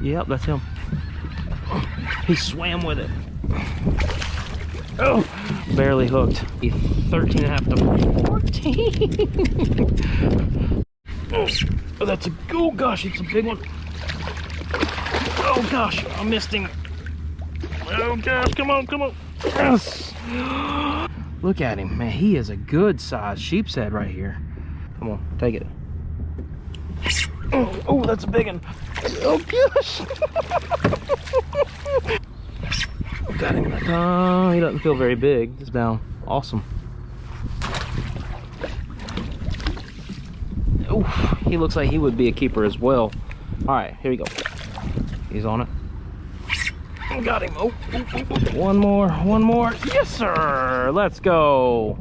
Yep, that's him. He swam with it. Oh, barely hooked. He's 13 and a half to 14. Oh, that's a, oh gosh, it's a big one. Oh gosh, I missed him. Oh gosh, come on, come on. Yes. Look at him, man. He is a good sized sheep's head right here. Come on, take it. Oh, that's a big one. Oh gosh. Got him. Oh, he doesn't feel very big. Just down. Awesome. Oh, he looks like he would be a keeper as well. All right, here we go. He's on it. Got him. Oh, one more. Yes, sir. Let's go.